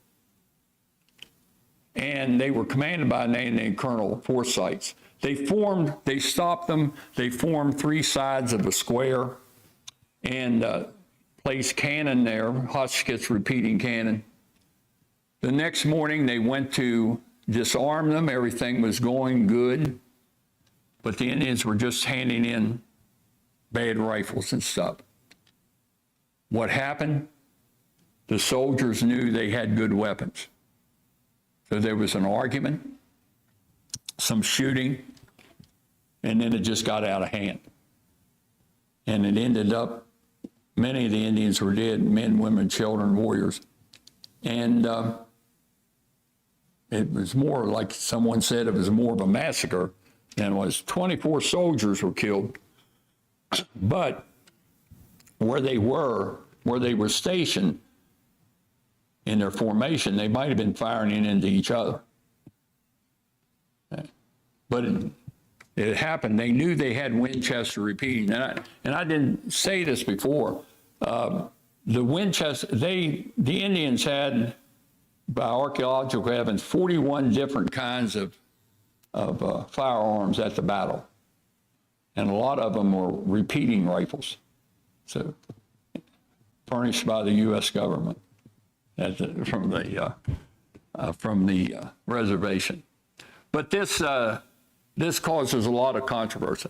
And they were commanded by a man named Colonel Forsyth. They stopped them, they formed 3 sides of a square and placed cannon there, Hotchkiss repeating cannon. The next morning they went to disarm them, everything was going good, but the Indians were just handing in bad rifles and stuff. What happened? The soldiers knew they had good weapons. So there was an argument, some shooting, and then it just got out of hand. And it ended up, many of the Indians were dead, men, women, children, warriors. And it was more like someone said, it was more of a massacre than it was. 24 soldiers were killed. But where they were stationed in their formation, they might have been firing into each other. But it happened. They knew they had Winchester repeating. And I didn't say this before. The Winchester, the Indians had, by archaeological evidence, 41 different kinds of firearms at the battle. And a lot of them were repeating rifles. So, furnished by the U.S. government from the reservation. But this causes a lot of controversy.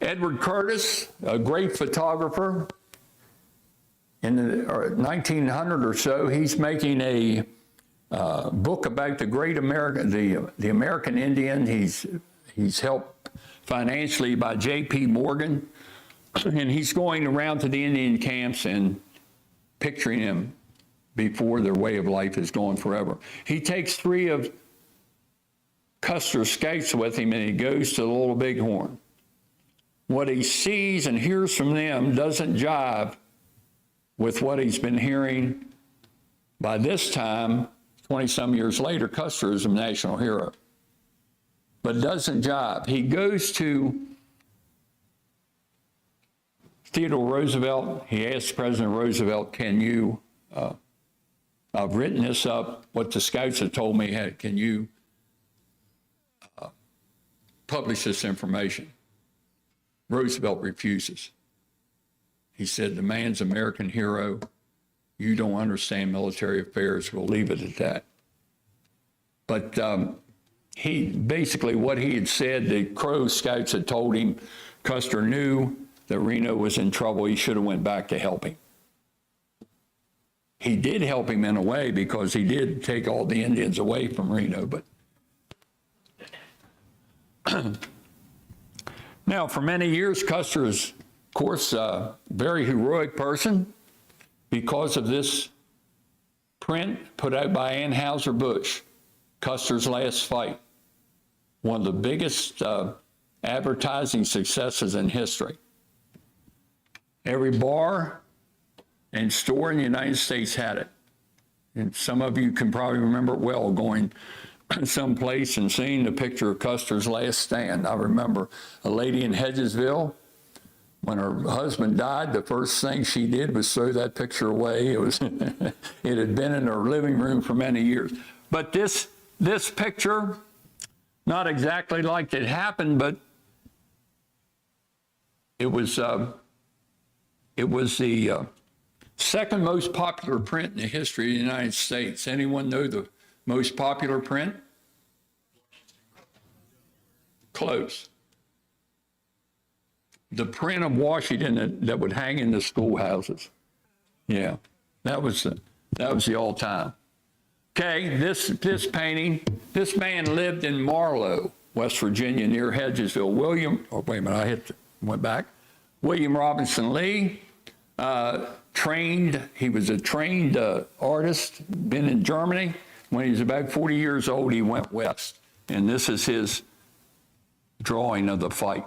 Edward Curtis, a great photographer, in the 1900 or so, he's making a book about the great American, the American Indian. He's helped financially by J.P. Morgan, and he's going around to the Indian camps and picturing them before their way of life is gone forever. He takes 3 of Custer's scouts with him, and he goes to the Little Bighorn. What he sees and hears from them doesn't jive with what he's been hearing. By this time, 20-some years later, Custer is a national hero. But it doesn't jive. He goes to Theodore Roosevelt. He asks President Roosevelt, can you, I've written this up, what the scouts have told me, can you publish this information? Roosevelt refuses. He said, the man's American hero. You don't understand military affairs. We'll leave it at that. But he basically, what he had said, the Crow scouts had told him, Custer knew that Reno was in trouble. He should have went back to help him. He did help him in a way because he did take all the Indians away from Reno. But now, for many years, Custer is, of course, a very heroic person because of this print put out by Anheuser-Busch, Custer's Last Fight, one of the biggest advertising successes in history. Every bar and store in the United States had it. And some of you can probably remember it well, going someplace and seeing the picture of Custer's Last Stand. I remember a lady in Hedgesville, when her husband died, the first thing she did was throw that picture away. It was, it had been in her living room for many years. But this picture, not exactly like it happened, but it was the second most popular print in the history of the United States. Anyone know the most popular print? Close. The print of Washington that would hang in the schoolhouses. Yeah, that was the all-time. Okay, this painting, this man lived in Marlow, West Virginia, near Hedgesville. Went back. William Robinson Lee, he was a trained artist, been in Germany. When he was about 40 years old, he went west. And this is his drawing of the fight.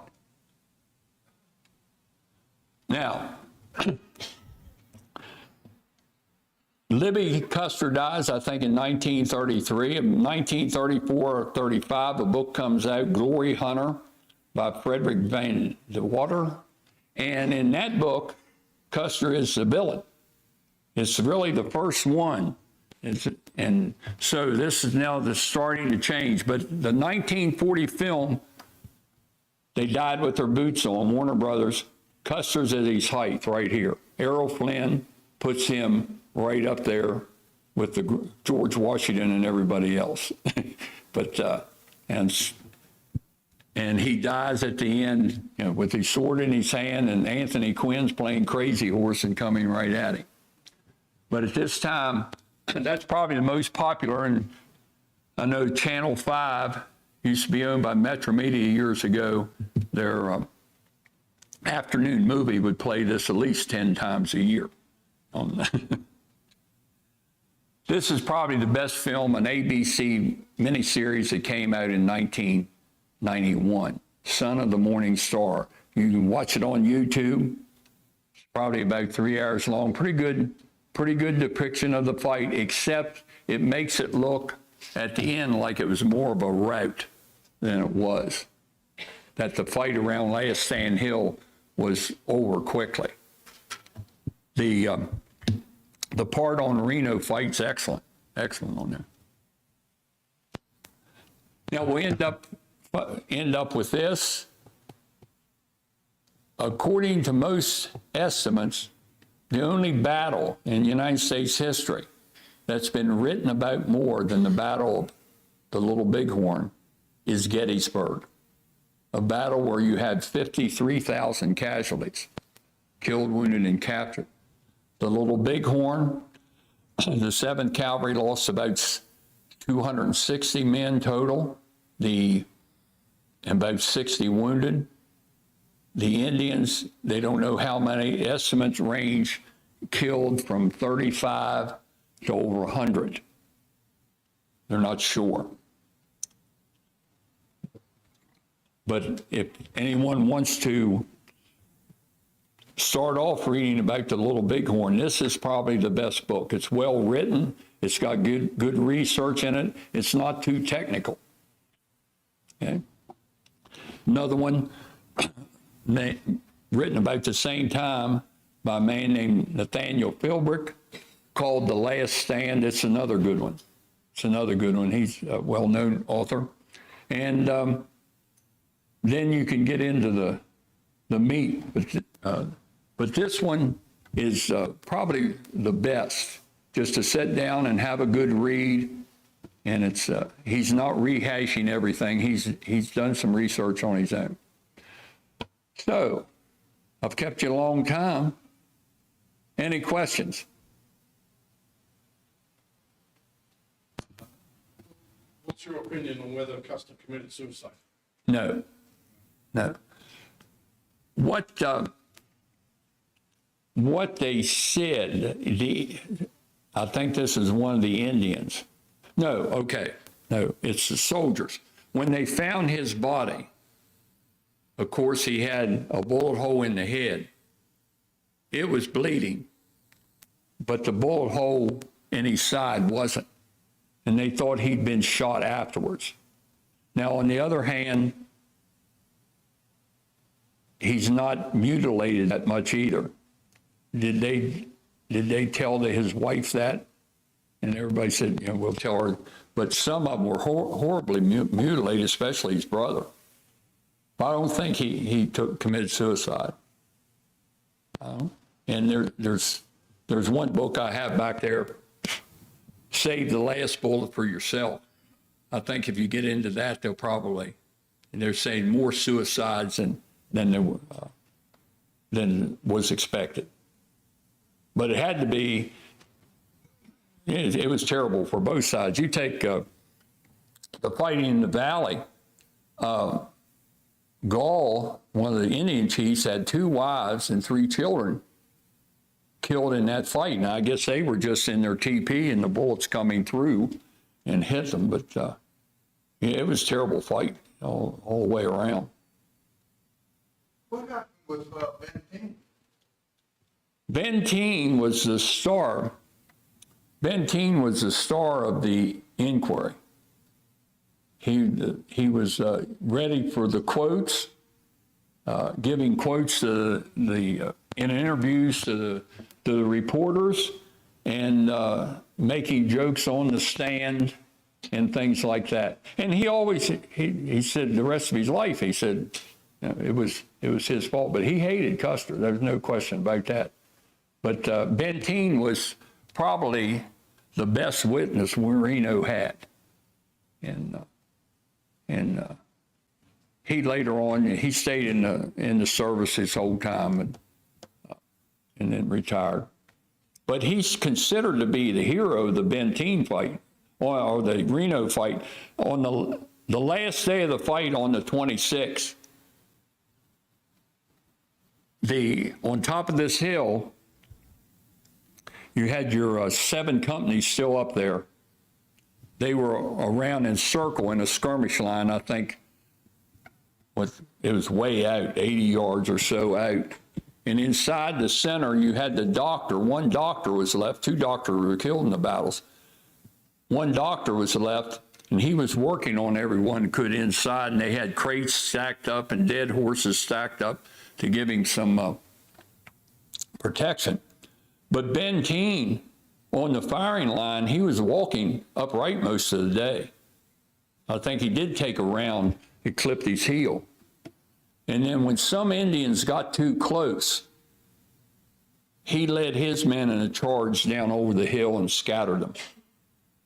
Now, Libby Custer dies, I think, in 1933. In 1934 or 35, a book comes out, Glory Hunter, by Frederick Van de Water. And in that book, Custer is the villain. It's really the first one. And so this is now starting to change. But the 1940 film, they died with their boots on, Warner Brothers. Custer's at his height right here. Errol Flynn puts him right up there with the George Washington and everybody else. But and he dies at the end, you know, with his sword in his hand, and Anthony Quinn's playing crazy horse and coming right at him. But at this time, that's probably the most popular. And I know Channel 5 used to be owned by Metro Media years ago. Their afternoon movie would play this at least 10 times a year. This is probably the best film, an ABC miniseries that came out in 1991, Son of the Morning Star. You can watch it on YouTube. It's probably about 3 hours long. Pretty good depiction of the fight, except it makes it look at the end like it was more of a rout than it was. That the fight around Last Stand Hill was over quickly. The part on Reno fight's excellent on there. Now we end up with this. According to most estimates, the only battle in United States history that's been written about more than the Battle of the Little Bighorn is Gettysburg, a battle where you had 53,000 casualties, killed, wounded, and captured. The Little Bighorn, the 7th Cavalry lost about 260 men total, and about 60 wounded. The Indians, they don't know how many. Estimates range killed from 35 to over 100. They're not sure. But if anyone wants to start off reading about the Little Bighorn, this is probably the best book. It's well written. It's got good research in it. It's not too technical. Okay. Another one written about the same time by a man named Nathaniel Philbrick, called The Last Stand. It's another good one. He's a well-known author. And then you can get into the meat. But this one is probably the best, just to sit down and have a good read. And it's he's not rehashing everything. He's done some research on his own. So I've kept you a long time. Any questions? What's your opinion on whether Custer committed suicide? No. What they said, I think this is one of the Indians. No, it's the soldiers. When they found his body, of course, he had a bullet hole in the head. It was bleeding, but the bullet hole in his side wasn't. And they thought he'd been shot afterwards. Now, on the other hand, he's not mutilated that much either. Did they tell his wife that? And everybody said, we'll tell her. But some of them were horribly mutilated, especially his brother. I don't think he committed suicide. And there's one book I have back there, Save the Last Bullet for Yourself. I think if you get into that, they're saying more suicides than was expected. But it had to be, it was terrible for both sides. You take the fighting in the valley, Gall, one of the Indian chiefs, had 2 wives and 3 children killed in that fight. Now, I guess they were just in their TP and the bullets coming through and hit them. But it was a terrible fight all the way around. What happened with Ben King? Ben King was the star Benteen was the star of the inquiry. He was ready for the quotes, giving quotes to in interviews to the reporters, and making jokes on the stand and things like that. And he always he said the rest of his life, he said, you know, it was his fault, but he hated Custer. There's no question about that. But Benteen was probably the best witness Reno had, and he later on he stayed in the service his whole time, and then retired. But he's considered to be the hero of the Benteen fight, or the Reno fight. On the last day of the fight, on the 26th, on top of this hill, you had your 7 companies still up there. They were around in circle in a skirmish line, I think. It was way out, 80 yards or so out. And inside the center, you had the doctor. One doctor was left. 2 doctors were killed in the battles. One doctor was left, and he was working on everyone who could inside, and they had crates stacked up and dead horses stacked up to give him some protection. But Benteen, on the firing line, he was walking upright most of the day. I think he did take a round. It clipped his heel. And then when some Indians got too close, he led his men in a charge down over the hill and scattered them.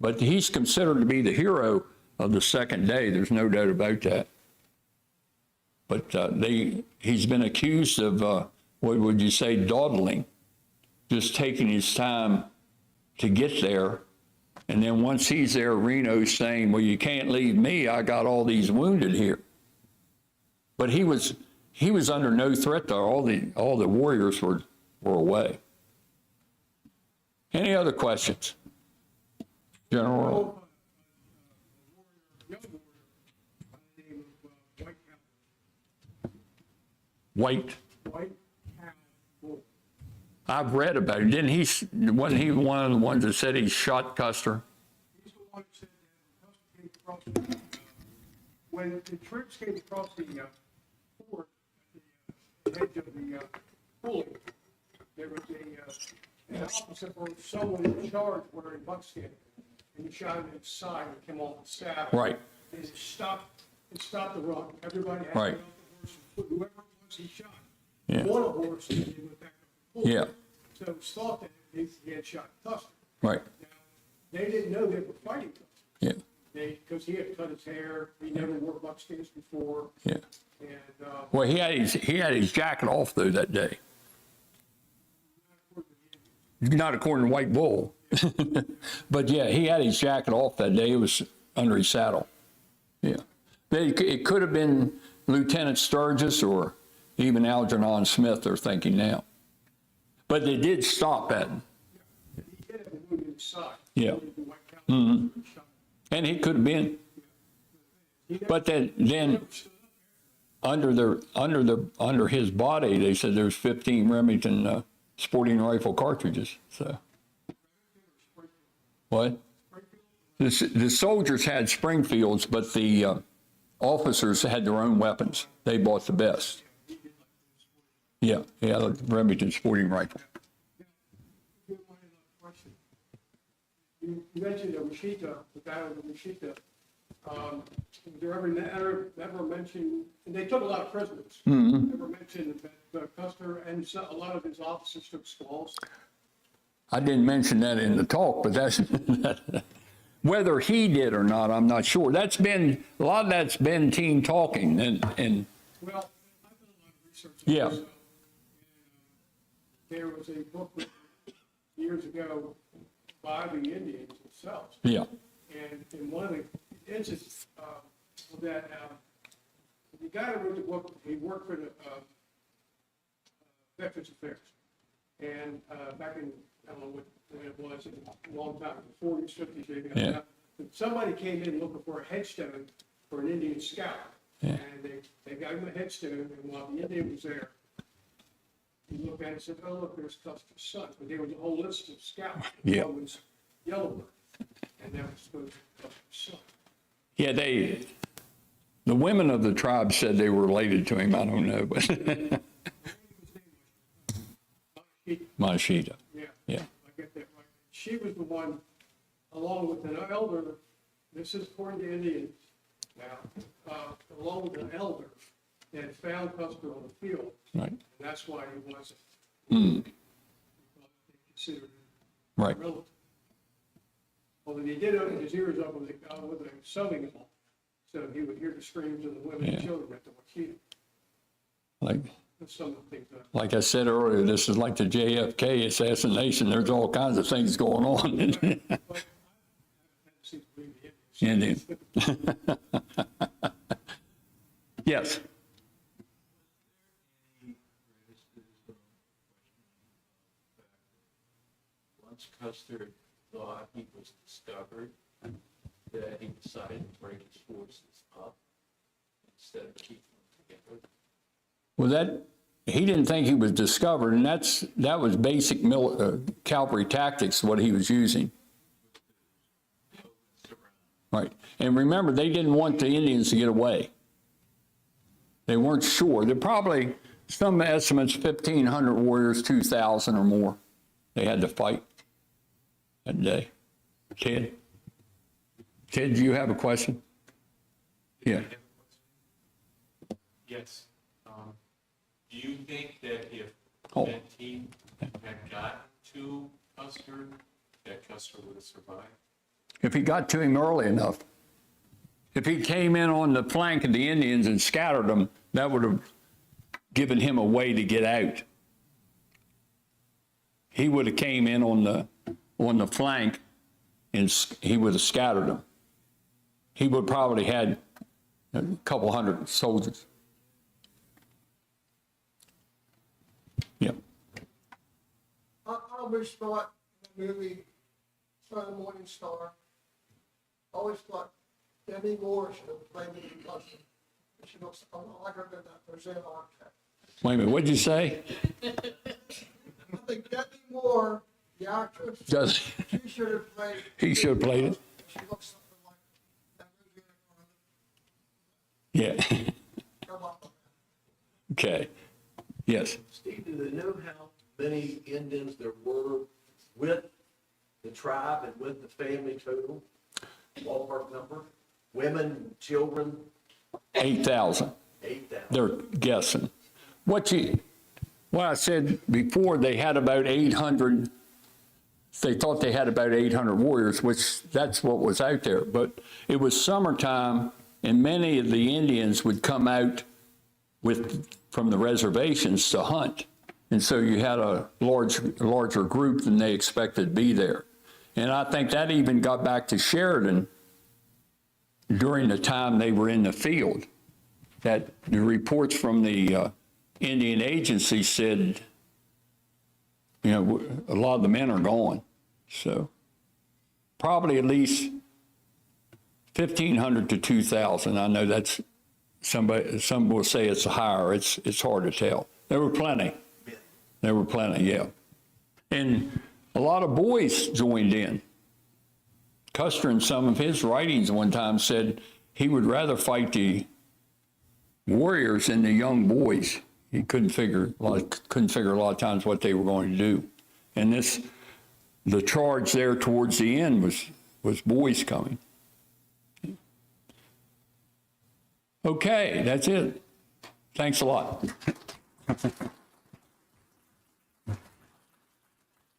But he's considered to be the hero of the second day. There's no doubt about that. But he's been accused of, what would you say, dawdling, just taking his time to get there. And then once he's there, Reno's saying, well, you can't leave me. I got all these wounded here. But he was under no threat there. All the warriors were away. Any other questions? General? White. I've read about it. Wasn't he one of the ones that said he shot Custer? He's the one who said that Custer came across when the troops came across the fort at the edge of the pulley, there was an officer or someone in charge wearing buckskin, and he shot him in the side and came off the saddle. Right. And it stopped the run. Everybody had Right. to get off the horse and whoever it was he shot. Yeah. One of the horses, and he went back up the pulley. Yeah. So it was thought that he had shot Custer. Right. Now, they didn't know they were fighting Custer. Yeah. Because he had cut his hair, he never wore buckskins before, Yeah. and, Well, he had his jacket off though that day. Not according to White Bull, but yeah, he had his jacket off that day. It was under his saddle. Yeah, it could have been Lieutenant Sturgis or even Algernon Smith. They're thinking now, but they did stop at. he did have a wound in his side. Yeah. And he could have been, but then under his body, they said there's 15 Remington sporting rifle cartridges. So, what? The soldiers had Springfields, but the officers had their own weapons. They bought the best. Yeah, the Remington sporting rifle. You mentioned the Wichita, the battle of Wichita. Was there ever mentioned, and they took a lot of prisoners, ever mentioned that Custer and a lot of his officers took squalls? I didn't mention that in the talk, but that's whether he did or not, I'm not sure. A lot of that's been teen talking, and Well, I've done a lot of research on Yeah. this. And, there was a book years ago by the Indians themselves. yeah, And in one of the instances that the guy who wrote the book, he worked for the Veterans Affairs. And back in, I don't know when it was, a long time, the 40s, 50s, maybe. Yeah. But somebody came in looking for a headstone for an Indian scout. Yeah. And they got him a headstone, and while the Indian was there, he looked at it and said, oh, look, there's Custer's son. But there was a whole list of scouts. Yeah. One was Yellowbird, and that was supposed to be Custer's son. Yeah, the women of the tribe said they were related to him. I don't know, but Mashita. Yeah. Yeah. I get that right. She was the one, along with an elder, this is according to Indians now, along with an elder, that found Custer on the field. Right. And that's why he wasn't. Mm. Because they considered him Right. a relative. Although he did open his ears up with a sewing ball, so he would hear the screams of the women and Yeah. children at the Wakita. Like, That's some of the things that. like I said earlier, this is like the JFK assassination. There's all kinds of things going on. But I seem to believe the Indians. Indian. Yes. Once Custer thought he was discovered, that he decided to break his forces up instead of keeping them together. Well, he didn't think he was discovered, and that was basic cavalry tactics, what he was using. Right. And remember, they didn't want the Indians to get away. They weren't sure. There probably, some estimates, 1,500 warriors, 2,000 or more. They had to fight that day. Ted? Ted, do you have a question? Yeah. Yes. Do you think that if Oh. that team had gotten to Custer, that Custer would have survived? If he got to him early enough. If he came in on the flank of the Indians and scattered them, that would have given him a way to get out. He would have came in on the flank and he would have scattered them. He would probably had a couple hundred soldiers. Yeah. I always thought in the movie Sun and Morning Star, I always thought Debbie Moore should have played the concussion. She looks like her than that Rosanna Arquette. Wait a minute, what'd you say? I think Debbie Moore, the actress, Does, she should have played. he should have played it? She looks something like that Rosanna Yeah. Come up. Okay. Yes. Steve, do they know how many Indians there were with the tribe and with the family total? Ballpark number? Women, children, 8,000. 8,000. They're guessing. What I said before, they had about 800, they thought they had about 800 warriors, which that's what was out there. But it was summertime, and many of the Indians would come out from the reservations to hunt. And so you had a larger group than they expected to be there. And I think that even got back to Sheridan during the time they were in the field, that the reports from the Indian agency said, you know, a lot of the men are gone. So probably at least 1,500 to 2,000. I know that's some will say it's higher. It's hard to tell. There were plenty. There were plenty, yeah. And a lot of boys joined in. Custer, in some of his writings one time, said he would rather fight the warriors than the young boys. He couldn't figure a lot of times what they were going to do. And the charge there towards the end was boys coming. Okay, that's it. Thanks a lot.